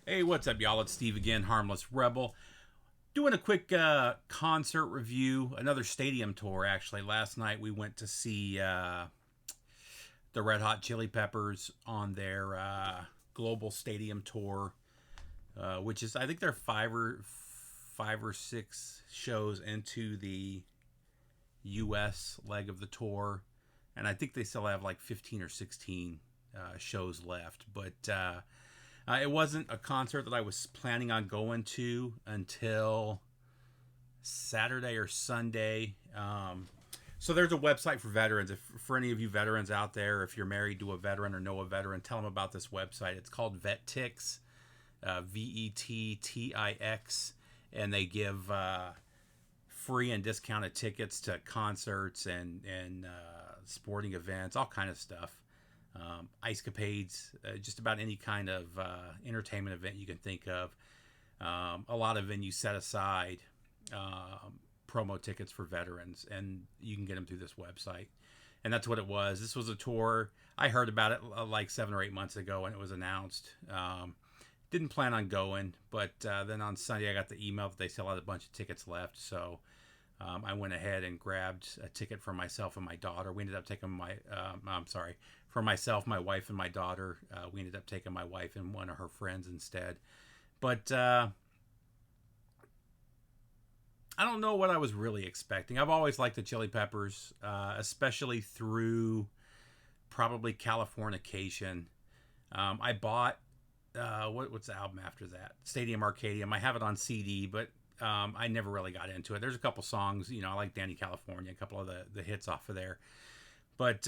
Hey, what's up, y'all? It's Steve again, Harmless Rebel. Doing a quick concert review, another stadium tour, actually. Last night we went to see the Red Hot Chili Peppers on their global stadium tour, which is, I think they're five or six shows into the U.S. leg of the tour. And I think they still have like 15 or 16 shows left. But it wasn't a concert that I was planning on going to until Saturday or Sunday. So there's a website for veterans. For any of you veterans out there, if you're married to a veteran or know a veteran, tell them about this website. It's called VetTix, VETTIX, and they give free and discounted tickets to concerts and sporting events, all kind of stuff. Ice capades, just about any kind of entertainment event you can think of. A lot of venues set aside promo tickets for veterans, and you can get them through this website. And that's what it was. This was a tour. I heard about it like 7 or 8 months ago when it was announced. Didn't plan on going, but then on Sunday I got the email that they still had a bunch of tickets left. So I went ahead and grabbed a ticket for myself and my daughter. We ended up taking for myself, my wife, and my daughter. We ended up taking my wife and one of her friends instead. But I don't know what I was really expecting. I've always liked the Chili Peppers, especially through probably Californication. I bought what's the album after that? Stadium Arcadium. I have it on CD, but I never really got into it. There's a couple songs, I like Danny California, a couple of the hits off of there. But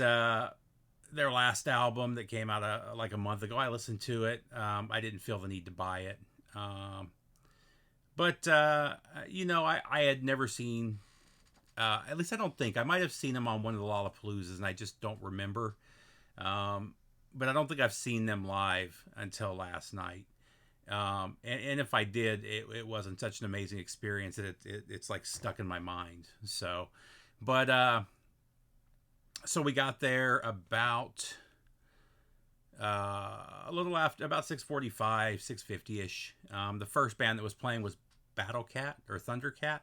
their last album that came out like a month ago, I listened to it. I didn't feel the need to buy it. I had never seen, at least I don't think, I might have seen them on one of the Lollapaloozas and I just don't remember. But I don't think I've seen them live until last night. And if I did, it wasn't such an amazing experience that it's like stuck in my mind. So we got there about a little after, about 6:45, 6:50ish. The first band that was playing was Battle Cat or Thundercat.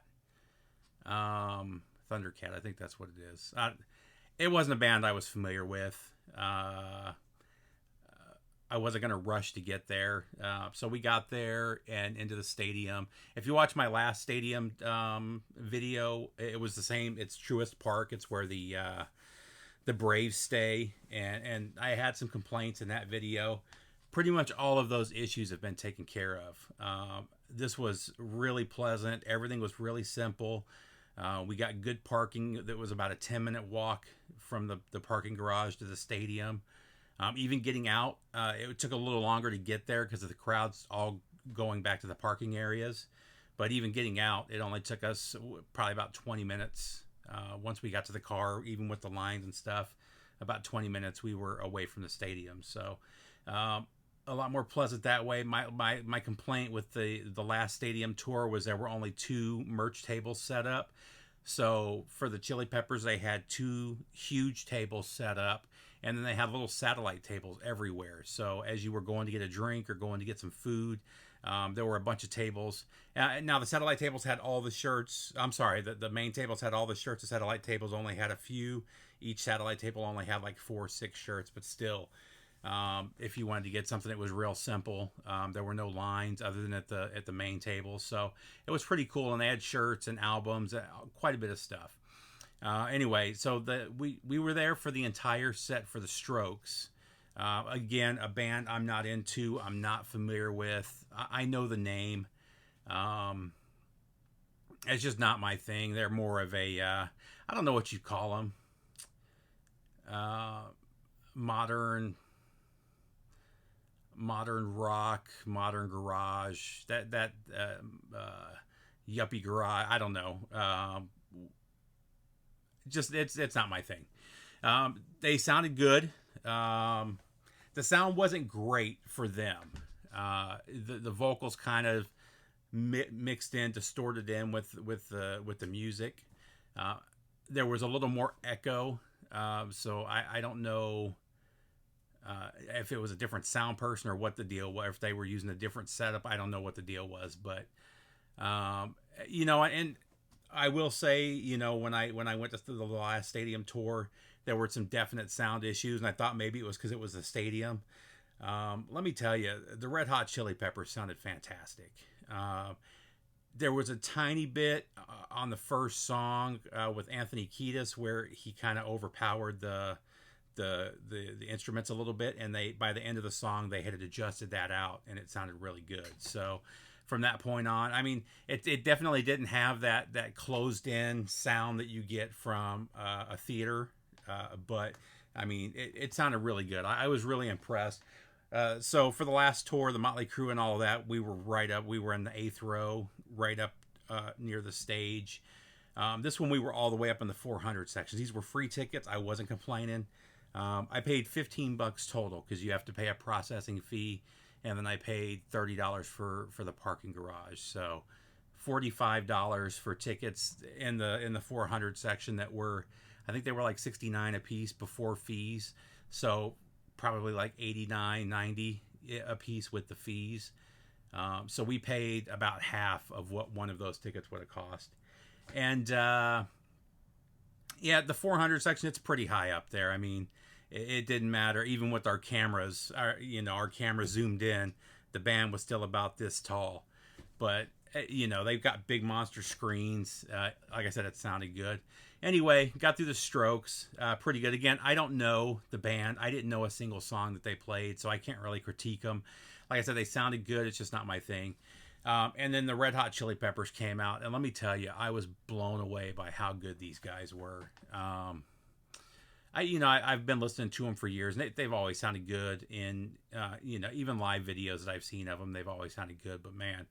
Thundercat, I think that's what it is. It wasn't a band I was familiar with. I wasn't going to rush to get there. So we got there and into the stadium. If you watch my last stadium video, it was the same. It's Truist Park. It's where the Braves stay. And I had some complaints in that video. Pretty much all of those issues have been taken care of. This was really pleasant. Everything was really simple. We got good parking. That was about a 10-minute walk from the parking garage to the stadium. Even getting out, it took a little longer to get there because of the crowds all going back to the parking areas. But even getting out, it only took us probably about 20 minutes. Once we got to the car, even with the lines and stuff, about 20 minutes we were away from the stadium. So a lot more pleasant that way. My complaint with the last stadium tour was there were only 2 merch tables set up. So for the Chili Peppers, they had 2 huge tables set up. And then they had little satellite tables everywhere. So as you were going to get a drink or going to get some food, there were a bunch of tables. Now the satellite tables had all the shirts. I'm sorry, the main tables had all the shirts. The satellite tables only had a few. Each satellite table only had like 4 or 6 shirts. But still, if you wanted to get something that was real simple, there were no lines other than at the main table. So it was pretty cool. And they had shirts and albums, quite a bit of stuff. Anyway, so we were there for the entire set for the Strokes. Again, a band I'm not into, I'm not familiar with. I know the name. It's just not my thing. They're more of a, I don't know what you call them. Modern rock, modern garage, yuppie garage. I don't know. Just it's not my thing. They sounded good. The sound wasn't great for them. The vocals kind of mixed in, distorted in with the music. There was a little more echo, so I don't know If it was a different sound person or what the deal was, if they were using a different setup, I don't know what the deal was. But and I will say, when I went to the last stadium tour, there were some definite sound issues, and I thought maybe it was because it was a stadium. Let me tell you, the Red Hot Chili Peppers sounded fantastic. There was a tiny bit on the first song with Anthony Kiedis where he kind of overpowered the instruments a little bit, and by the end of the song they had adjusted that out, and it sounded really good. So from that point on, I mean, it definitely didn't have that closed in sound that you get from a theater, but I mean, it sounded really good. I was really impressed. So for the last tour, the Motley Crue and all of that, we were right up. We were in the 8th row, right up near the stage. This one we were all the way up in the 400 sections. These were free tickets. I wasn't complaining. I paid $15 total because you have to pay a processing fee, and then I paid $30 for the parking garage. So $45 for tickets in the 400 section that were, I think they were like $69 a piece before fees. So probably like $89, $90 a piece with the fees. So we paid about half of what one of those tickets would have cost. And the 400 section, it's pretty high up there. I mean, it didn't matter. Even with our cameras, our camera zoomed in, the band was still about this tall. But, they've got big monster screens. Like I said, it sounded good. Anyway, got through the Strokes, pretty good. Again, I don't know the band. I didn't know a single song that they played, so I can't really critique them. Like I said, they sounded good. It's just not my thing. And then the Red Hot Chili Peppers came out, and let me tell you, I was blown away by how good these guys were. I've been listening to them for years, and they've always sounded good. In even live videos that I've seen of them, they've always sounded good. But man,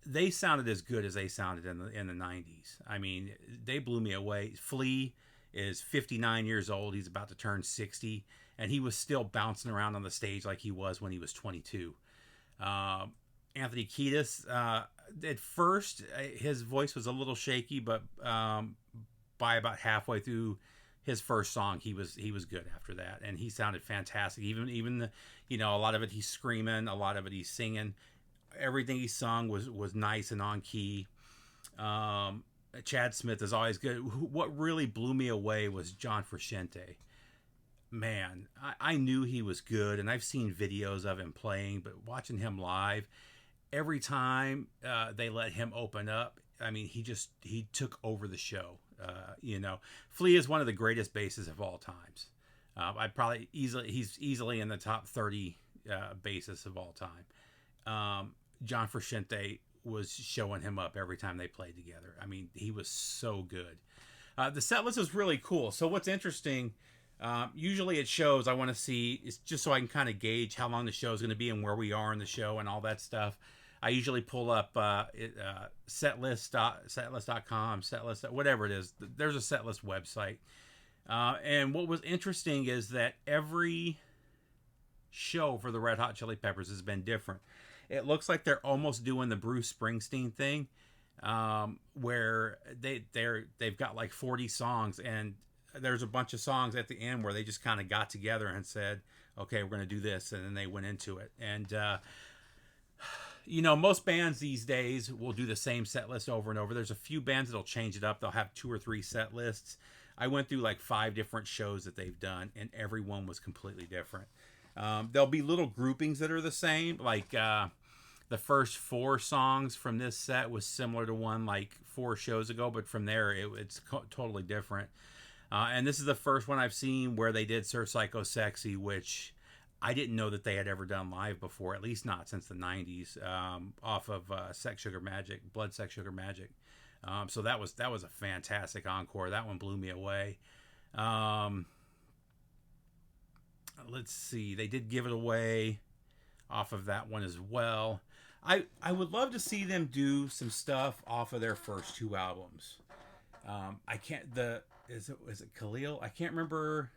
they sounded as good as they sounded in the 90s. I mean, they blew me away. Flea is 59 years old. He's about to turn 60, and he was still bouncing around on the stage like he was when he was 22. Anthony Kiedis, at first, his voice was a little shaky, but by about halfway through his first song, he was good after that, and he sounded fantastic. Even a lot of it he's screaming, a lot of it he's singing. Everything he sung was nice and on key. Chad Smith is always good. What really blew me away was John Frusciante. Man, I knew he was good, and I've seen videos of him playing, but watching him live, every time they let him open up, I mean, he took over the show. Flea is one of the greatest bassists of all times. He's easily in the top 30 bassists of all time. John Frusciante was showing him up every time they played together. I mean, he was so good. The set list is really cool. So what's interesting, usually at shows, I want to see, it's just so I can kind of gauge how long the show is going to be and where we are in the show and all that stuff. I usually pull up setlist.com, setlist, whatever it is. There's a setlist website. And what was interesting is that every show for the Red Hot Chili Peppers has been different. It looks like they're almost doing the Bruce Springsteen thing, where they've got like 40 songs, and there's a bunch of songs at the end where they just kind of got together and said, okay, we're going to do this, and then they went into it. And most bands these days will do the same set list over and over. There's a few bands that'll change it up. They'll have 2 or 3 set lists. I went through like 5 different shows that they've done, and every one was completely different. There'll be little groupings that are the same, like the first 4 songs from this set was similar to one like 4 shows ago, but from there it's totally different. And this is the first one I've seen where they did Sir Psycho Sexy, which I didn't know that they had ever done live before, at least not since the 90s, off of Sex Sugar Magic, Blood Sex Sugar Magic. So that was a fantastic encore. That one blew me away. Let's see, they did Give It Away off of that one as well. I would love to see them do some stuff off of their first 2 albums. Is it Khalil? I can't remember.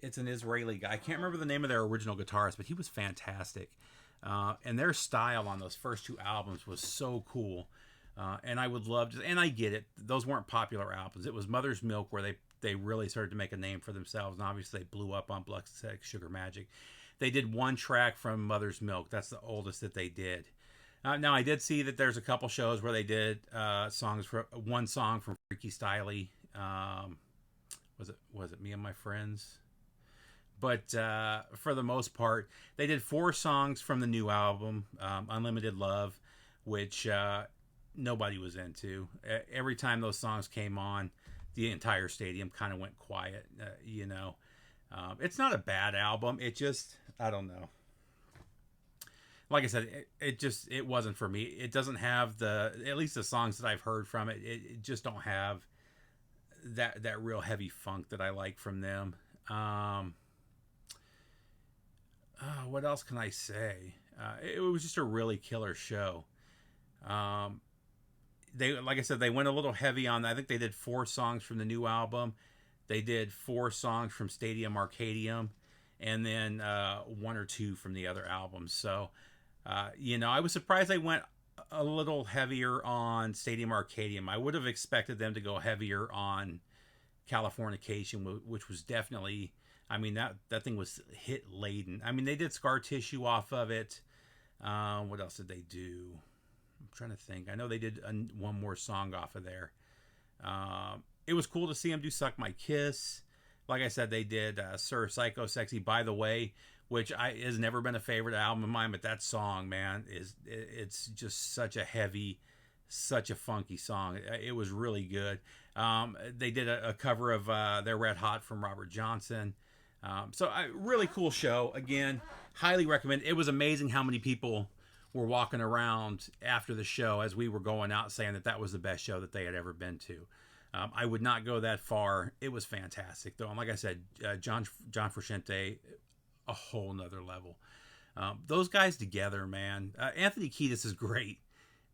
It's an Israeli guy. I can't remember the name of their original guitarist, but he was fantastic. And their style on those first 2 albums was so cool. And I would love to, and I get it. Those weren't popular albums. It was Mother's Milk where they really started to make a name for themselves, and obviously they blew up on Blood Sex Sugar Magic. They did one track from Mother's Milk. That's the oldest that they did. Now I did see that there's a couple shows where they did songs for one song from Freaky Styley. Was it Me and My Friends? But for the most part, they did 4 songs from the new album, Unlimited Love, which nobody was into. Every time those songs came on, the entire stadium kind of went quiet. It's not a bad album. It just, I don't know. Like I said, it wasn't for me. It doesn't have at least the songs that I've heard from it, it just don't have that real heavy funk that I like from them. What else can I say? It was just a really killer show. They, like I said, they went a little heavy on that. I think they did 4 songs from the new album. They did 4 songs from Stadium Arcadium, and then 1 or 2 from the other albums. So, I was surprised they went a little heavier on Stadium Arcadium. I would have expected them to go heavier on Californication, which was definitely, I mean, that thing was hit laden. I mean, they did Scar Tissue off of it. What else did they do? I'm trying to think. I know they did one more song off of there. It was cool to see them do Suck My Kiss. Like I said, they did Sir Psycho Sexy By the Way, which has never been a favorite album of mine, but that song, man, it's just such a heavy, such a funky song. It was really good. They did a cover of They're Red Hot from Robert Johnson. So really cool show. Again, highly recommend. It was amazing how many people were walking around after the show as we were going out saying that was the best show that they had ever been to. I would not go that far. It was fantastic, though. And like I said, John Frusciante, a whole nother level. Those guys together, man. Anthony Kiedis is great,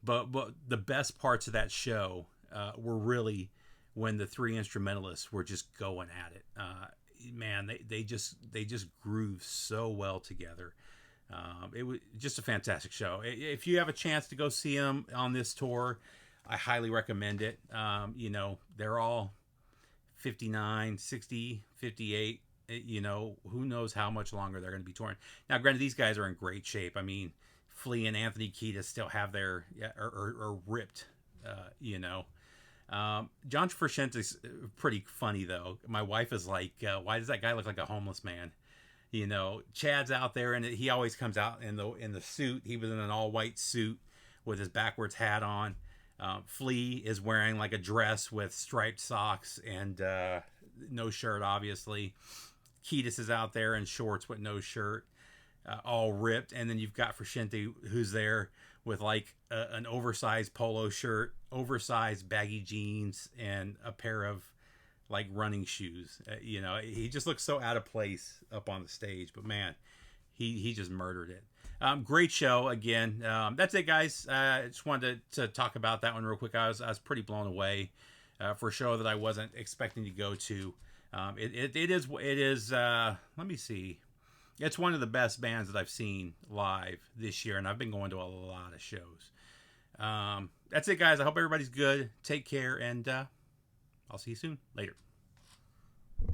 but the best parts of that show were really when the 3 instrumentalists were just going at it. Man, they just groove so well together. It was just a fantastic show. If you have a chance to go see them on this tour, I highly recommend it. They're all 59, 60, 58. Who knows how much longer they're going to be touring. Now, granted, these guys are in great shape. I mean, Flea and Anthony Kiedis still have their, are ripped, John Frusciante's pretty funny, though. My wife is like, why does that guy look like a homeless man? Chad's out there, and he always comes out in the suit. He was in an all-white suit with his backwards hat on. Flea is wearing like a dress with striped socks and no shirt, obviously. Kiedis is out there in shorts with no shirt, all ripped. And then you've got Frusciante, who's there with like an oversized polo shirt, oversized baggy jeans, and a pair of like running shoes. He just looks so out of place up on the stage. But man, he just murdered it. Great show again. That's it, guys. I just wanted to talk about that one real quick. I was pretty blown away for a show that I wasn't expecting to go to. It is. Let me see. It's one of the best bands that I've seen live this year, and I've been going to a lot of shows. That's it, guys. I hope everybody's good. Take care, and I'll see you soon. Later.